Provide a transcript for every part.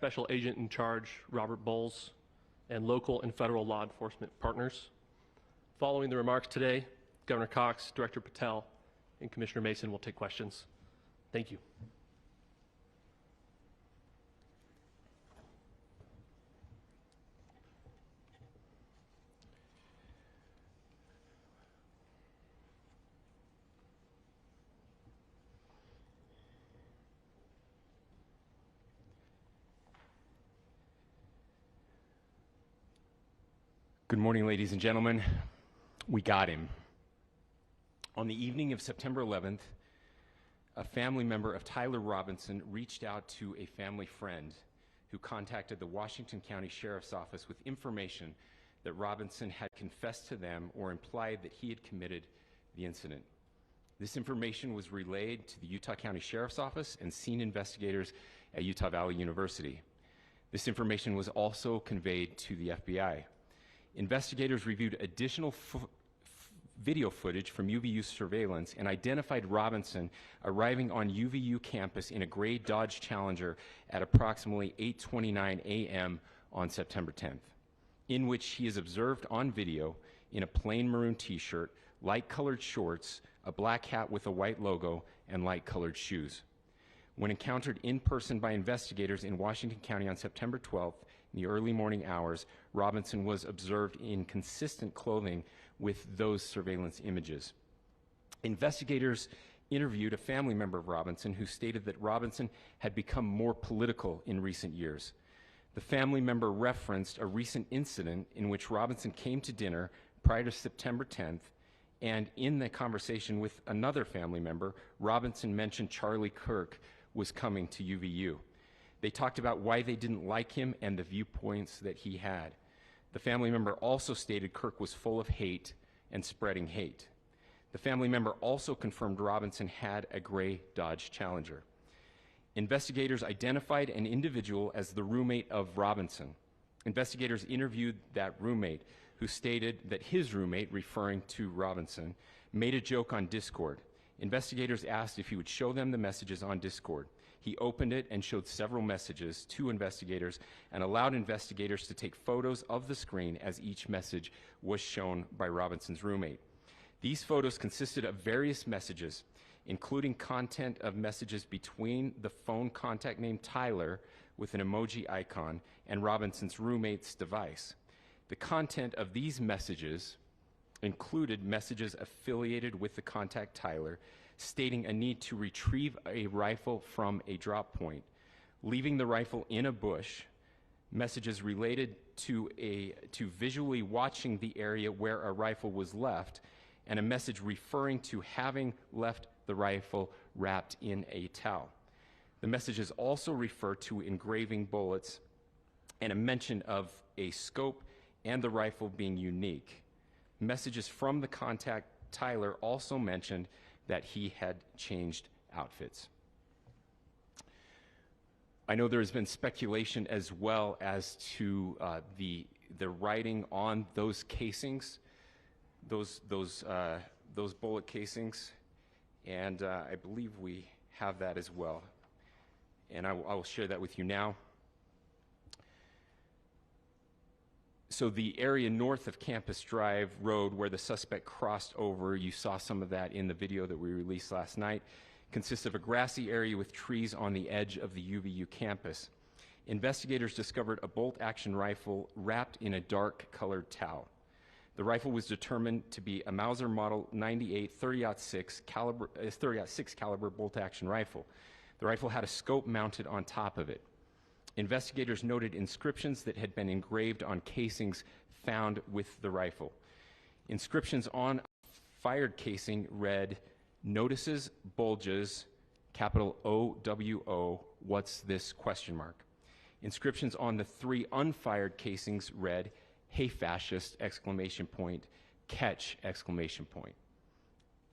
Special Agent in Charge Robert Bowles, and local and federal law enforcement partners. Following the remarks today, Governor Cox, Director Patel, and Commissioner Mason will take questions. Thank you. Good morning, ladies and gentlemen. We got him. On the evening of September 11th, a family member of Tyler Robinson reached out to a family friend who contacted the Washington County Sheriff's Office with information that Robinson had confessed to them or implied that he had committed the incident. This information was relayed to the Utah County Sheriff's Office and scene investigators at Utah Valley University. This information was also conveyed to the FBI. Investigators reviewed additional video footage from UVU surveillance and identified Robinson arriving on UVU campus in a gray Dodge Challenger at approximately 8:29 a.m. on September 10th, in which he is observed on video in a plain maroon t-shirt, light-colored shorts, a black hat with a white logo, and light-colored shoes. When encountered in person by investigators in Washington County on September 12th, in the early morning hours, Robinson was observed in consistent clothing with those surveillance images. Investigators interviewed a family member of Robinson who stated that Robinson had become more political in recent years. The family member referenced a recent incident in which Robinson came to dinner prior to September 10th, and in the conversation with another family member, Robinson mentioned Charlie Kirk was coming to UVU. They talked about why they didn't like him and the viewpoints that he had. The family member also stated Kirk was full of hate and spreading hate. The family member also confirmed Robinson had a gray Dodge Challenger. Investigators identified an individual as the roommate of Robinson. Investigators interviewed that roommate, who stated that his roommate, referring to Robinson, made a joke on Discord. Investigators asked if he would show them the messages on Discord. He opened it and showed several messages to investigators and allowed investigators to take photos of the screen as each message was shown by Robinson's roommate. These photos consisted of various messages, including content of messages between the phone contact named Tyler with an emoji icon and Robinson's roommate's device. The content of these messages included messages affiliated with the contact Tyler, stating a need to retrieve a rifle from a drop point, leaving the rifle in a bush, messages related to visually watching the area where a rifle was left, and a message referring to having left the rifle wrapped in a towel. The messages also refer to engraving bullets and a mention of a scope and the rifle being unique. Messages from the contact Tyler also mentioned that he had changed outfits. I know there has been speculation as well as to the writing on those casings, those bullet casings, and I believe we have that as well. And I will share that with you now. So the area north of Campus Drive Road where the suspect crossed over, you saw some of that in the video that we released last night, consists of a grassy area with trees on the edge of the UVU campus. Investigators discovered a bolt-action rifle wrapped in a dark-colored towel. The rifle was determined to be a Mauser Model 98 30-06 caliber bolt-action rifle. The rifle had a scope mounted on top of it. Investigators noted inscriptions that had been engraved on casings found with the rifle. Inscriptions on fired casing read, "Notices, bulges, capital OWO, what's this, question mark." Inscriptions on the 3 unfired casings read, "Hey fascist, exclamation point, catch, exclamation point."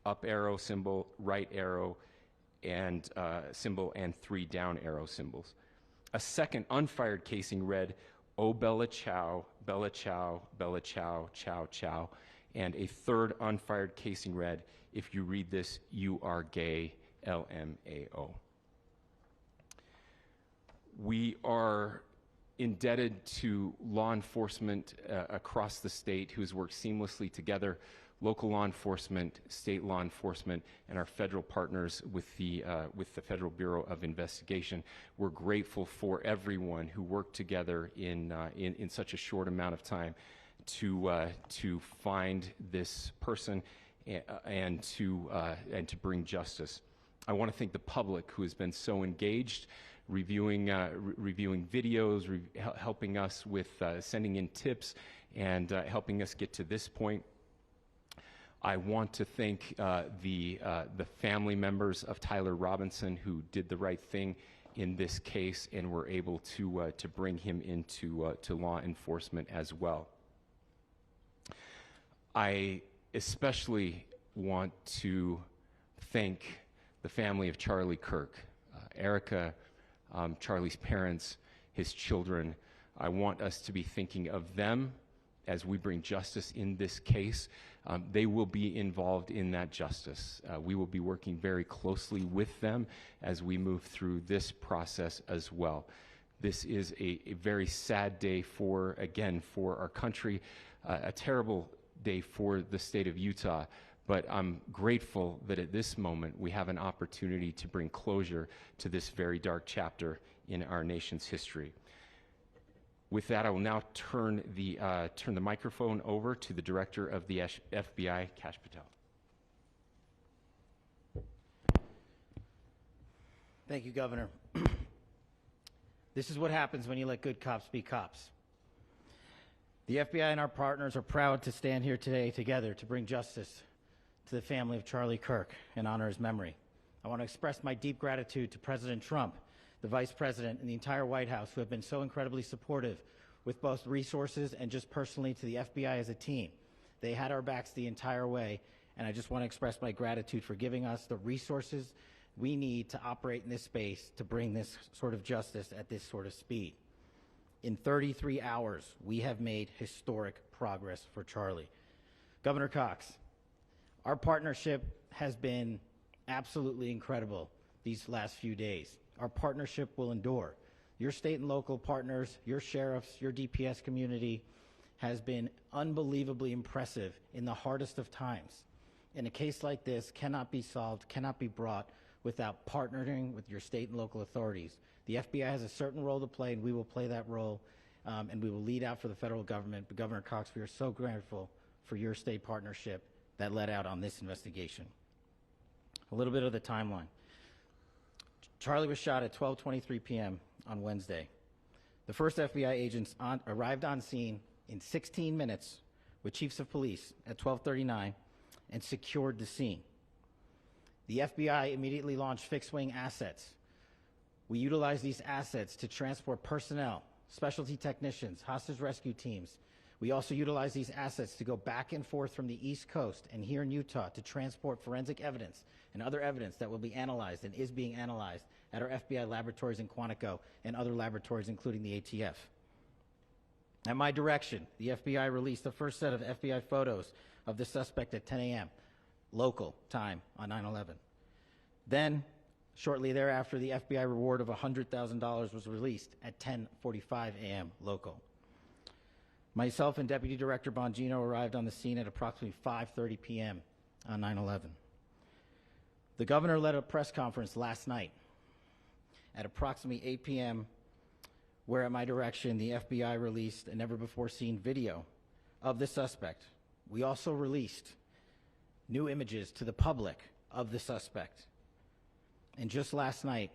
Up arrow symbol, right arrow and symbol, and 3 down arrow symbols. A second unfired casing read, "Oh Bella Chow, Bella Chow, Bella Chow, Chow Chow," and a third unfired casing read, "If you read this, you are gay, LMAO." We are indebted to law enforcement across the state who has worked seamlessly together, local law enforcement, state law enforcement, and our federal partners with the Federal Bureau of Investigation. We're grateful for everyone who worked together in such a short amount of time to find this person and to bring justice. I want to thank the public who has been so engaged, reviewing videos, helping us with sending in tips, and helping us get to this point. I want to thank the family members of Tyler Robinson who did the right thing in this case and were able to bring him into to law enforcement as well. I especially want to thank the family of Charlie Kirk, Erica, Charlie's parents, his children. I want us to be thinking of them as we bring justice in this case. They will be involved in that justice. We will be working very closely with them as we move through this process as well. This is a very sad day for our country, a terrible day for the state of Utah, but I'm grateful that at this moment we have an opportunity to bring closure to this very dark chapter in our nation's history. With that, I will now turn the microphone over to the Director of the FBI, Kash Patel. Thank you, Governor. This is what happens when you let good cops be cops. The FBI and our partners are proud to stand here today together to bring justice to the family of Charlie Kirk and honor his memory. I want to express my deep gratitude to President Trump, the Vice President, and the entire White House who have been so incredibly supportive with both resources and just personally to the FBI as a team. They had our backs the entire way, and I just want to express my gratitude for giving us the resources we need to operate in this space to bring this sort of justice at this sort of speed. In 33 hours, we have made historic progress for Charlie. Governor Cox, our partnership has been absolutely incredible these last few days. Our partnership will endure. Your state and local partners, your sheriffs, your DPS community has been unbelievably impressive in the hardest of times. And a case like this cannot be solved, cannot be brought without partnering with your state and local authorities. The FBI has a certain role to play, and we will play that role, and we will lead out for the federal government. But Governor Cox, we are so grateful for your state partnership that led out on this investigation. A little bit of the timeline. Charlie was shot at 12:23 p.m. on Wednesday. The first FBI agents arrived on scene in 16 minutes with chiefs of police at 12:39 and secured the scene. The FBI immediately launched fixed-wing assets. We utilized these assets to transport personnel, specialty technicians, hostage rescue teams. We also utilized these assets to go back and forth from the East Coast and here in Utah to transport forensic evidence and other evidence that will be analyzed and is being analyzed at our FBI laboratories in Quantico and other laboratories, including the ATF. At my direction, the FBI released the first set of FBI photos of the suspect at 10 a.m. local time on 9/11. Then, shortly thereafter, the FBI reward of $100,000 was released at 10:45 a.m. local. Myself and Deputy Director Bongino arrived on the scene at approximately 5:30 p.m. on 9/11. The governor led a press conference last night at approximately 8 p.m., where at my direction, the FBI released a never-before-seen video of the suspect. We also released new images to the public of the suspect. And just last night,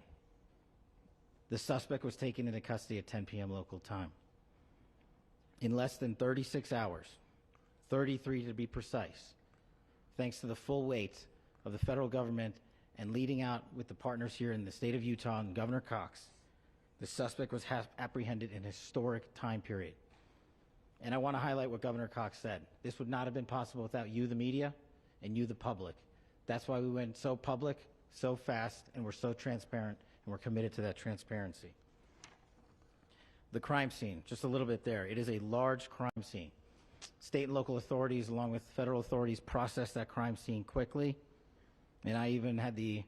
the suspect was taken into custody at 10 p.m. local time. In less than 36 hours, 33 to be precise, thanks to the full weight of the federal government and leading out with the partners here in the state of Utah and Governor Cox, the suspect was apprehended in a historic time period. And I want to highlight what Governor Cox said. This would not have been possible without you, the media, and you, the public. That's why we went so public, so fast, and we're so transparent, and we're committed to that transparency. The crime scene, just a little bit there. It is a large crime scene. State and local authorities, along with federal authorities, processed that crime scene quickly. And I even had the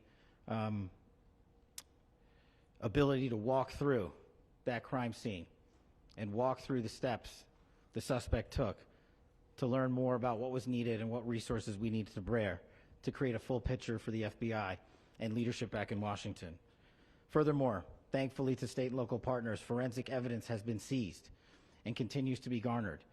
ability to walk through that crime scene and walk through the steps the suspect took to learn more about what was needed and what resources we needed to bear to create a full picture for the FBI and leadership back in Washington. Furthermore, thankfully to state and local partners, forensic evidence has been seized and continues to be garnered.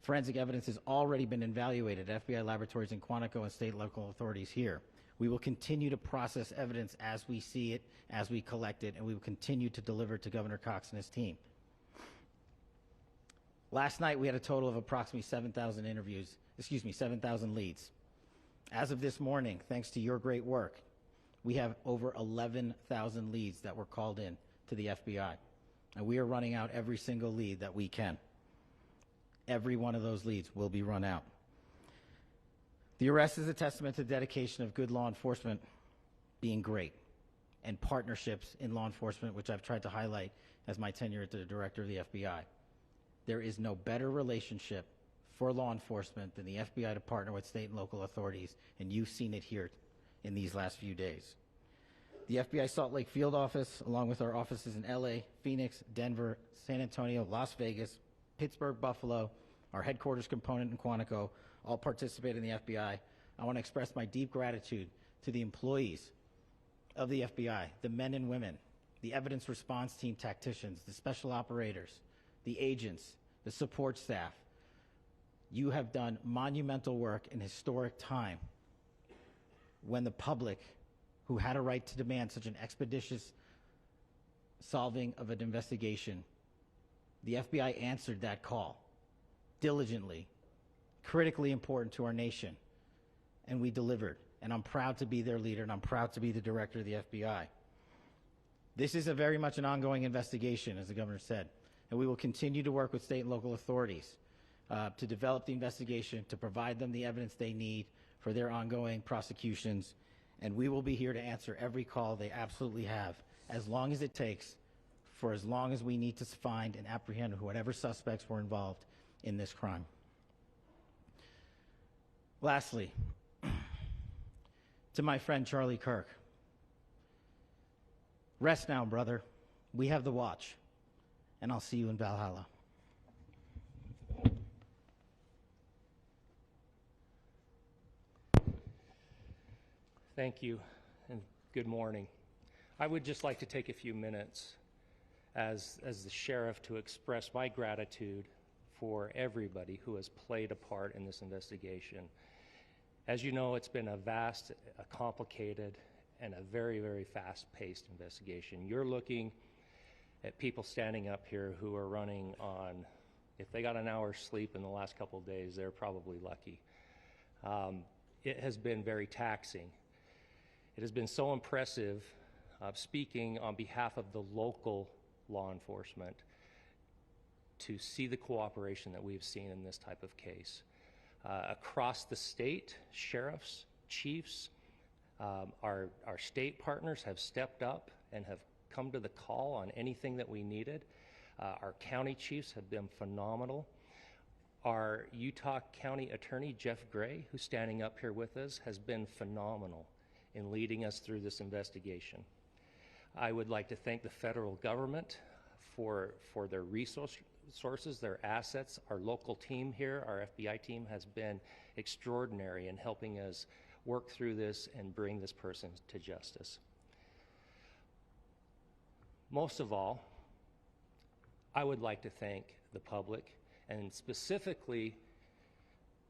Forensic evidence has already been evaluated at FBI laboratories in Quantico and state and local authorities here. We will continue to process evidence as we see it, as we collect it, and we will continue to deliver to Governor Cox and his team. Last night, we had a total of approximately 7,000 leads. As of this morning, thanks to your great work, we have over 11,000 leads that were called in to the FBI. And we are running out every single lead that we can. Every one of those leads will be run out. The arrest is a testament to the dedication of good law enforcement being great and partnerships in law enforcement, which I've tried to highlight as my tenure as the director of the FBI. There is no better relationship for law enforcement than the FBI to partner with state and local authorities, and you've seen it here in these last few days. The FBI Salt Lake field office, along with our offices in LA, Phoenix, Denver, San Antonio, Las Vegas, Pittsburgh, Buffalo, our headquarters component in Quantico, all participate in the FBI. I want to express my deep gratitude to the employees of the FBI, the men and women, the evidence response team tacticians, the special operators, the agents, the support staff. You have done monumental work in historic time when the public, who had a right to demand such an expeditious solving of an investigation, the FBI answered that call diligently, critically important to our nation, and we delivered. And I'm proud to be their leader, and I'm proud to be the director of the FBI. This is very much an ongoing investigation, as the governor said, and we will continue to work with state and local authorities to develop the investigation, to provide them the evidence they need for their ongoing prosecutions, and we will be here to answer every call they absolutely have, as long as it takes, for as long as we need to find and apprehend whatever suspects were involved in this crime. Lastly, to my friend Charlie Kirk, rest now, brother. We have the watch, and I'll see you in Valhalla. Thank you, and good morning. I would just like to take a few minutes as the sheriff to express my gratitude for everybody who has played a part in this investigation. As you know, it's been a vast, a complicated, and a very, very fast-paced investigation. You're looking at people standing up here who are running on, if they got an hour's sleep in the last couple of days, they're probably lucky. It has been very taxing. It has been so impressive, speaking on behalf of the local law enforcement, to see the cooperation that we've seen in this type of case. Across the state, sheriffs, chiefs, our state partners have stepped up and have come to the call on anything that we needed. Our county chiefs have been phenomenal. Our Utah County Attorney, Jeff Gray, who's standing up here with us, has been phenomenal in leading us through this investigation. I would like to thank the federal government for their resources, their assets. Our local team here, our FBI team, has been extraordinary in helping us work through this and bring this person to justice. Most of all, I would like to thank the public, and specifically,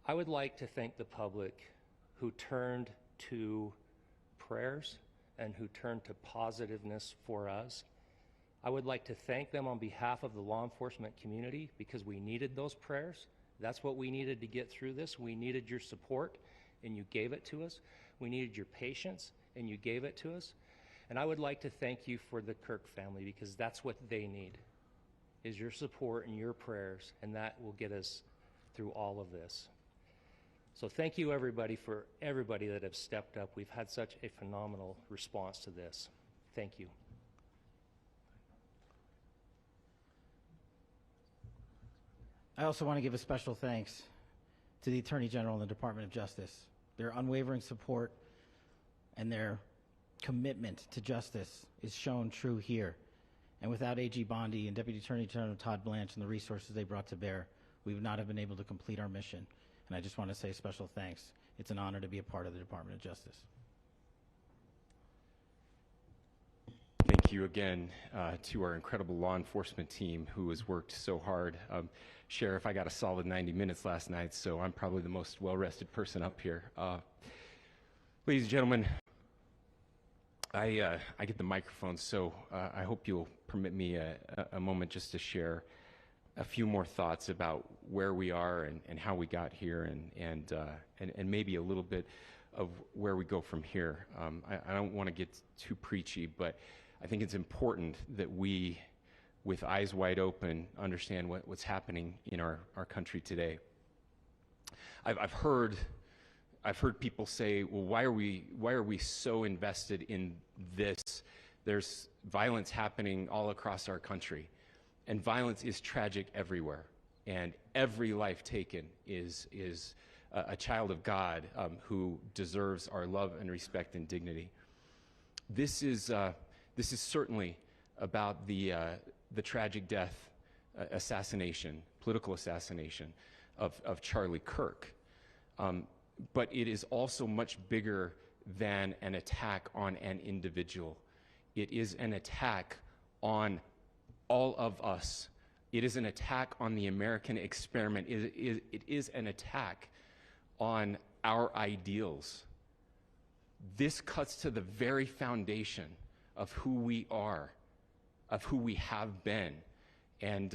I would like to thank the public who turned to prayers and who turned to positiveness for us. I would like to thank them on behalf of the law enforcement community, because we needed those prayers. That's what we needed to get through this. We needed your support, and you gave it to us. We needed your patience, and you gave it to us. And I would like to thank you for the Kirk family, because that's what they need, is your support and your prayers, and that will get us through all of this. So thank you, everybody, for everybody that have stepped up. We've had such a phenomenal response to this. Thank you. I also want to give a special thanks to the Attorney General and the Department of Justice. Their unwavering support and their commitment to justice is shown true here. And without AG Bondi and Deputy Attorney General Todd Blanche and the resources they brought to bear, we would not have been able to complete our mission. And I just want to say special thanks. It's an honor to be a part of the Department of Justice. Thank you again to our incredible law enforcement team who has worked so hard. Sheriff, I got a solid 90 minutes last night, so I'm probably the most well-rested person up here. Ladies and gentlemen, I get the microphone, so I hope you'll permit me a moment just to share a few more thoughts about where we are and how we got here, and maybe a little bit of where we go from here. I don't want to get too preachy, but I think it's important that we, with eyes wide open, understand what's happening in our country today. I've heard people say, well, why are we so invested in this? There's violence happening all across our country, and violence is tragic everywhere, and every life taken is a child of God who deserves our love and respect and dignity. This is certainly about the tragic death, political assassination of Charlie Kirk. But it is also much bigger than an attack on an individual. It is an attack on all of us. It is an attack on the American experiment. It is an attack on our ideals. This cuts to the very foundation of who we are, of who we have been, and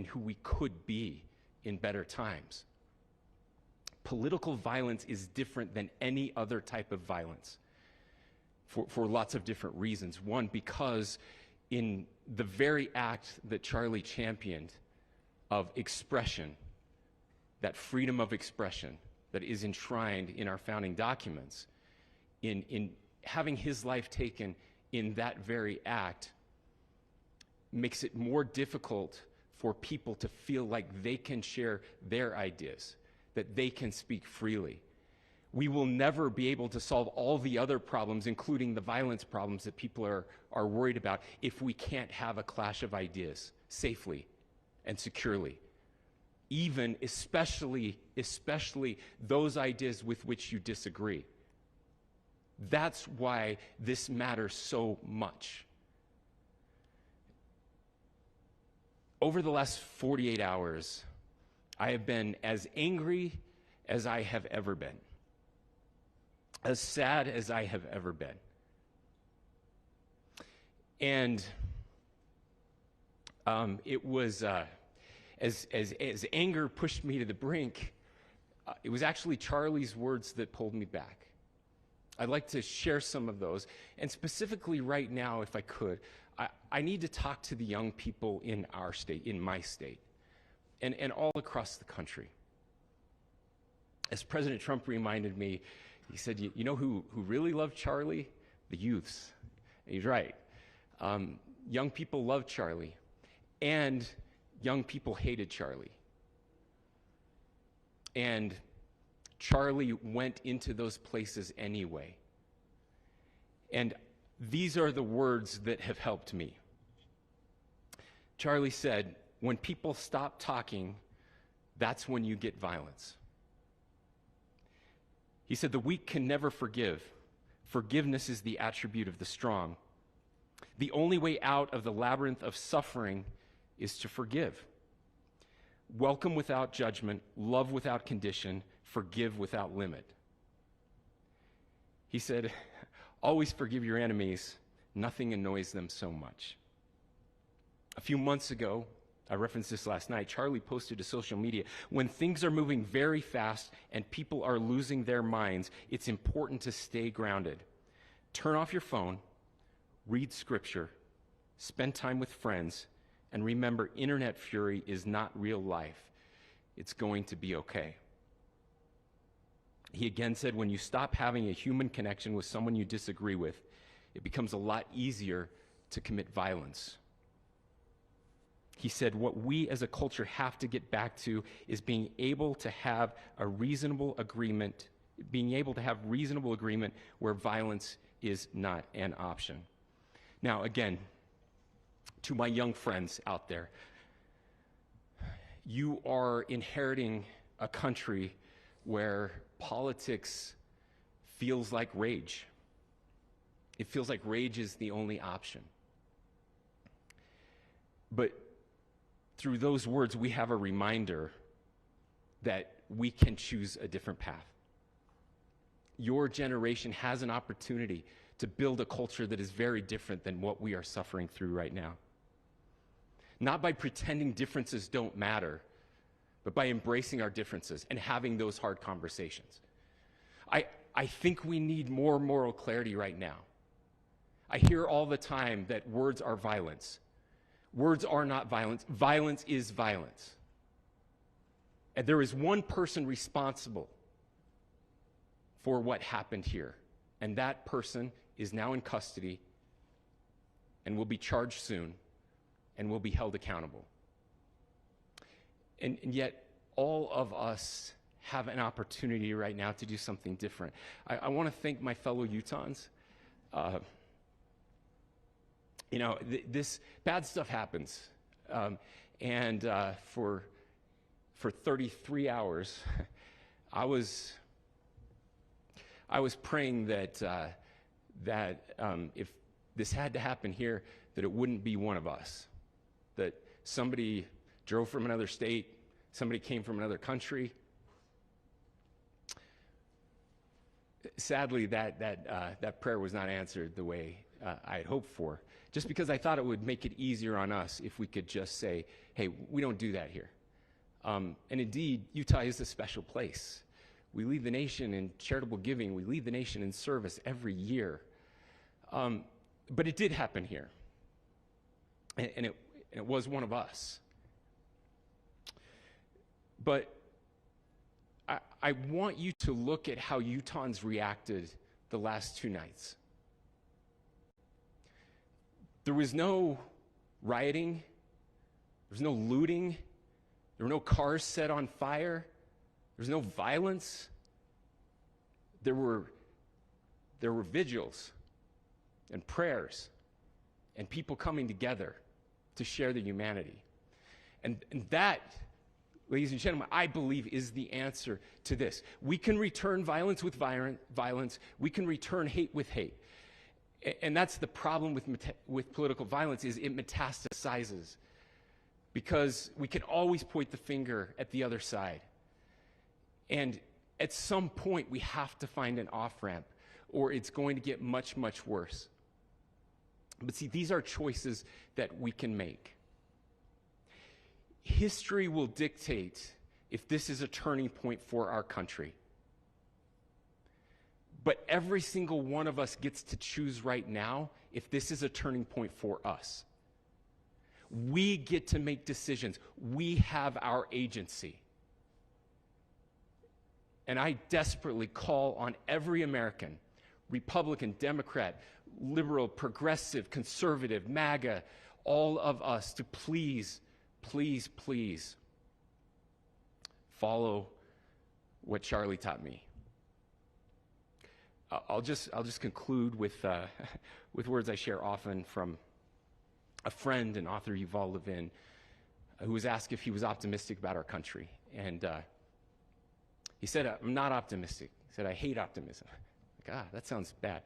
who we could be in better times. Political violence is different than any other type of violence for lots of different reasons. One, because in the very act that Charlie championed of expression, that freedom of expression that is enshrined in our founding documents, in having his life taken in that very act, makes it more difficult for people to feel like they can share their ideas, that they can speak freely. We will never be able to solve all the other problems, including the violence problems that people are worried about, if we can't have a clash of ideas safely and securely. Even, especially those ideas with which you disagree. That's why this matters so much. Over the last 48 hours, I have been as angry as I have ever been, as sad as I have ever been. And it was, as anger pushed me to the brink, it was actually Charlie's words that pulled me back. I'd like to share some of those. And specifically right now, if I could, I need to talk to the young people in our state, in my state, and all across the country. As President Trump reminded me, he said, you know who really loved Charlie? The youths. And he's right. Young people loved Charlie, and young people hated Charlie. And Charlie went into those places anyway. And these are the words that have helped me. Charlie said, when people stop talking, that's when you get violence. He said, the weak can never forgive. Forgiveness is the attribute of the strong. The only way out of the labyrinth of suffering is to forgive. Welcome without judgment, love without condition, forgive without limit. He said, always forgive your enemies. Nothing annoys them so much. A few months ago, I referenced this last night, Charlie posted to social media, when things are moving very fast and people are losing their minds, it's important to stay grounded. Turn off your phone, read scripture, spend time with friends, and remember, internet fury is not real life. It's going to be okay. He again said, when you stop having a human connection with someone you disagree with, it becomes a lot easier to commit violence. He said, what we as a culture have to get back to is being able to have a reasonable agreement, where violence is not an option. Now, again, To my young friends out there, you are inheriting a country where politics feels like rage. It feels like rage is the only option. But through those words, we have a reminder that we can choose a different path. Your generation has an opportunity to build a culture that is very different than what we are suffering through right now. Not by pretending differences don't matter, but by embracing our differences and having those hard conversations. I think we need more moral clarity right now. I hear all the time that words are violence. Words are not violence. Violence is violence. And there is one person responsible for what happened here. And that person is now in custody and will be charged soon and will be held accountable. And yet, all of us have an opportunity right now to do something different. I want to thank my fellow Utahns. This bad stuff happens. For 33 hours, I was praying that if this had to happen here, that it wouldn't be one of us. That somebody drove from another state, somebody came from another country. Sadly, that prayer was not answered the way I had hoped for, just because I thought it would make it easier on us if we could just say, hey, we don't do that here. And indeed, Utah is a special place. We lead the nation in charitable giving. We lead the nation in service every year. But it did happen here. And it was one of us. But I want you to look at how Utahns reacted the last 2 nights. There was no rioting. There was no looting. There were no cars set on fire. There was no violence. There were vigils and prayers and people coming together to share the humanity. And that, ladies and gentlemen, I believe is the answer to this. We can return violence with violence. We can return hate with hate. And that's the problem with political violence, is it metastasizes. Because we can always point the finger at the other side. And at some point, we have to find an off-ramp, or it's going to get much, much worse. But see, these are choices that we can make. History will dictate if this is a turning point for our country. But every single one of us gets to choose right now if this is a turning point for us. We get to make decisions. We have our agency. And I desperately call on every American, Republican, Democrat, liberal, progressive, conservative, MAGA, all of us to please, please, please follow what Charlie taught me. I'll just conclude with words I share often from a friend and author, Yuval Levin, who was asked if he was optimistic about our country. And he said, I'm not optimistic. He said, I hate optimism. Like, that sounds bad.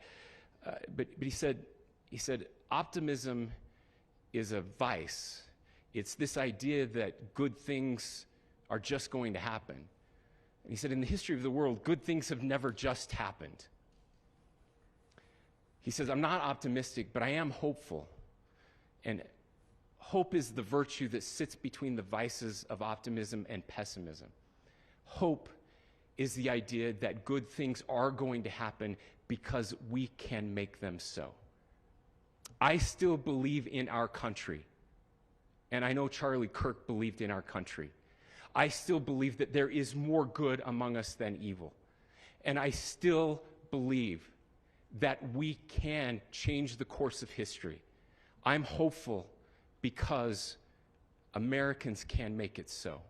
But he said, optimism is a vice. It's this idea that good things are just going to happen. And he said, in the history of the world, good things have never just happened. He says, I'm not optimistic, but I am hopeful. And hope is the virtue that sits between the vices of optimism and pessimism. Hope is the idea that good things are going to happen because we can make them so. I still believe in our country. And I know Charlie Kirk believed in our country. I still believe that there is more good among us than evil. And I still believe that we can change the course of history. I'm hopeful because Americans can make it so.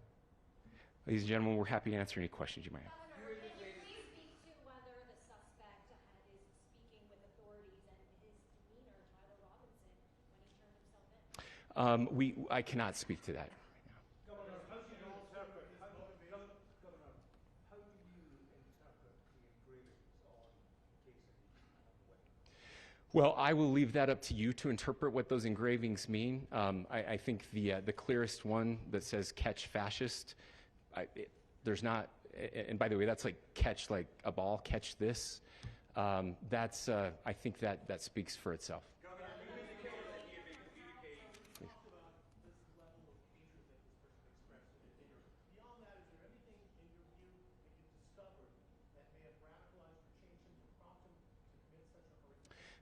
Ladies and gentlemen, we're happy to answer any questions you might have. Governor, can you please speak to whether the suspect is speaking with authorities and his demeanor, Tyler Robinson, when he turned himself in? I cannot speak to that. Well, I will leave that up to you to interpret what those engravings mean. I think the clearest one that says "catch fascist," there's not, and by the way, that's like catch like a ball, catch this. That's I think that speaks for itself.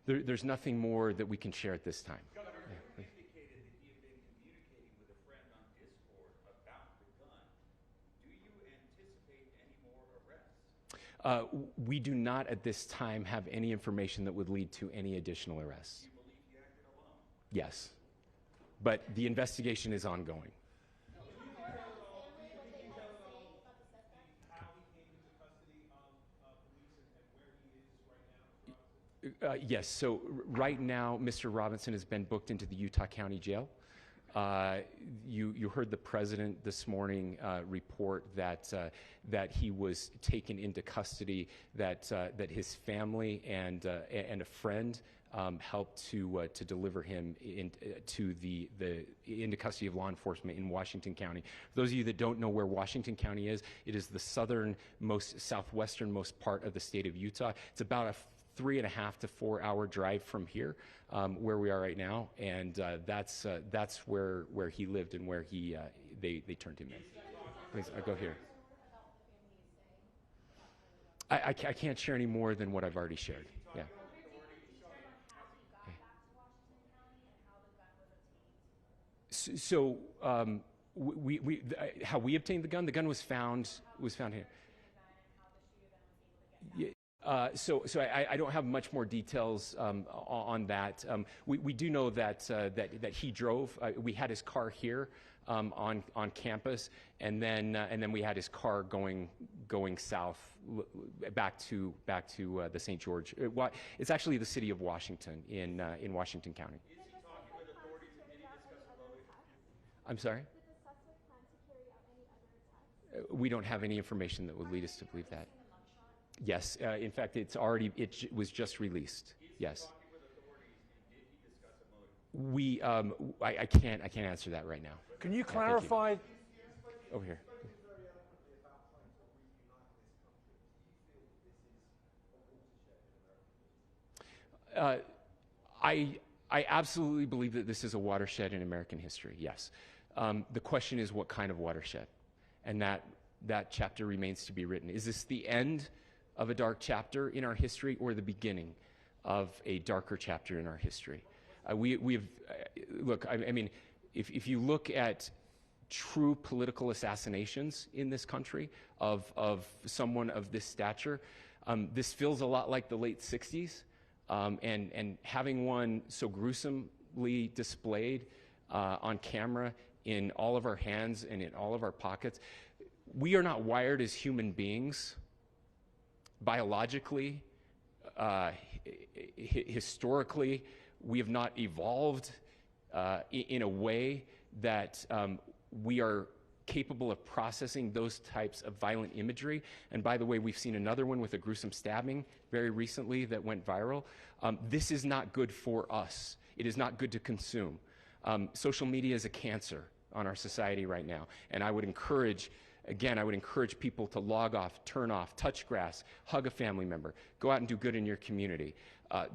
There's nothing more that we can share at this time. Governor, you indicated that he had been communicating with a friend on Discord about the gun. Do you anticipate any more arrests? We do not at this time have any information that would lead to any additional arrests. Do you believe he acted alone? Yes, but the investigation is ongoing. Yes, so right now, Mr. Robinson has been booked into the Utah County Jail. You heard the president this morning report that he was taken into custody, that his family and a friend helped to deliver him into custody of law enforcement in Washington County. For those of you that don't know where Washington County is, it is the southwesternmost part of the state of Utah. It's about a 3.5 to 4 hour drive from here, where we are right now, and that's where he lived and where they turned him in. Please, I'll go here. I can't share any more than what I've already shared. Yeah. So how we obtained the gun? The gun was found here. So I don't have much more details on that. We do know that he drove. We had his car here on campus, and then we had his car going south back to the St. George. It's actually the city of Washington in Washington County. Is he talking with authorities and did he discuss a motive? I'm sorry? Did the suspect plan to carry out any other attacks? We don't have any information that would lead us to believe that. Yes, in fact, it was just released. Yes. We, I can't answer that right now. Can you clarify? Over here. I absolutely believe that this is a watershed in American history. Yes. The question is, what kind of watershed? And that chapter remains to be written. Is this the end of a dark chapter in our history, or the beginning of a darker chapter in our history? Look, I mean, if you look at true political assassinations in this country of someone of this stature, this feels a lot like the late 60s, and having one so gruesomely displayed on camera in all of our hands and in all of our pockets. We are not wired as human beings biologically, historically. We have not evolved in a way that we are capable of processing those types of violent imagery. And by the way, we've seen another one with a gruesome stabbing very recently that went viral. This is not good for us. It is not good to consume. Social media is a cancer on our society right now. And I would encourage people to log off, turn off, touch grass, hug a family member, go out and do good in your community.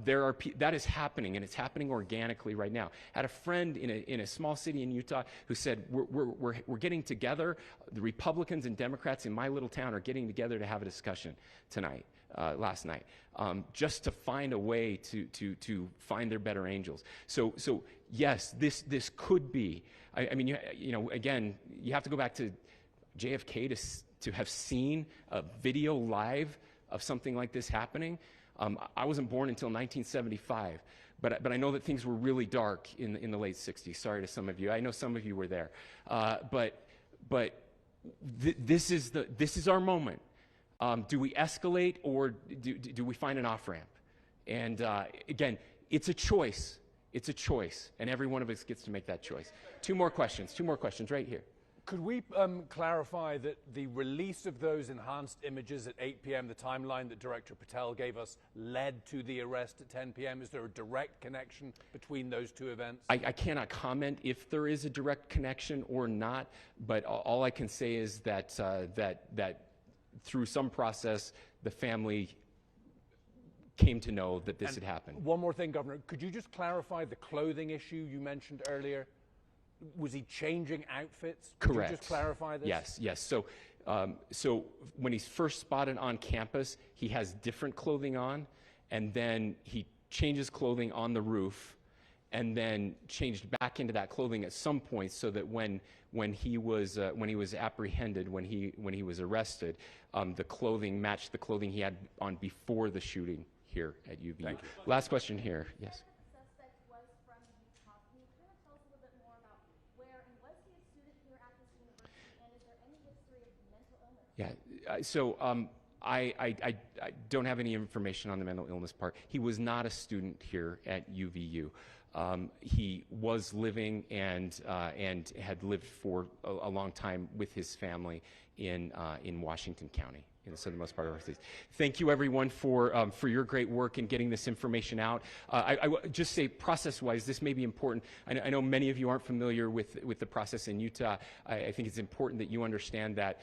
That is happening, and it's happening organically right now. I had a friend in a small city in Utah who said, we're getting together, the Republicans and Democrats in my little town are getting together to have a discussion last night, just to find a way to find their better angels. So yes, this could be, I mean, again, you have to go back to JFK to have seen a video live of something like this happening. I wasn't born until 1975, but I know that things were really dark in the late 60s. Sorry to some of you. I know some of you were there. This is our moment. Do we escalate, or do we find an off-ramp? And again, it's a choice. It's a choice, and every one of us gets to make that choice. Two more questions right here. Could we clarify that the release of those enhanced images at 8 p.m., the timeline that Director Patel gave us, led to the arrest at 10 p.m.? Is there a direct connection between those two events? I cannot comment if there is a direct connection or not, but all I can say is that, that through some process, the family came to know that this had happened. One more thing, Governor. Could you just clarify the clothing issue you mentioned earlier? Was he changing outfits? Correct. Could you just clarify this? Yes. So, so when he's first spotted on campus, he has different clothing on, and then he changes clothing on the roof, and then changed back into that clothing at some point, so that when he was apprehended, when he was arrested, the clothing matched the clothing he had on before the shooting here at UVU. Thank you. Last question here. Yes. Suspect was from Utah. Can you kind of tell us a little bit more about where, and was he a student here at this university, and is there any history of mental illness? Yeah. So I don't have any information on the mental illness part. He was not a student here at UVU. He was living and had lived for a long time with his family in Washington County, in the southernmost part of our state. Thank you, everyone, for your great work in getting this information out. I would just say, process-wise, this may be important. I know many of you aren't familiar with the process in Utah. I think it's important that you understand that.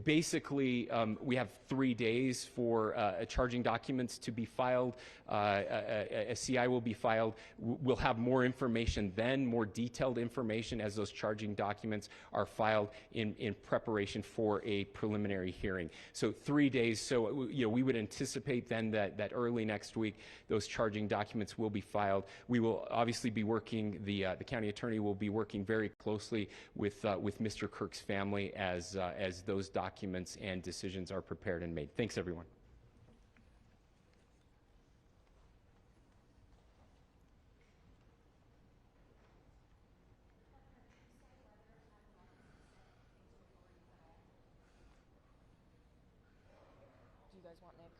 Basically, we have 3 days for charging documents to be filed. A CI will be filed. We'll have more information then, more detailed information as those charging documents are filed in preparation for a preliminary hearing. So 3 days. So we would anticipate then that early next week those charging documents will be filed. We will obviously be working. The county attorney will be working very closely with Mr. Kirk's family as those documents and decisions are prepared and made. Thanks, everyone. Do you guys want Nick?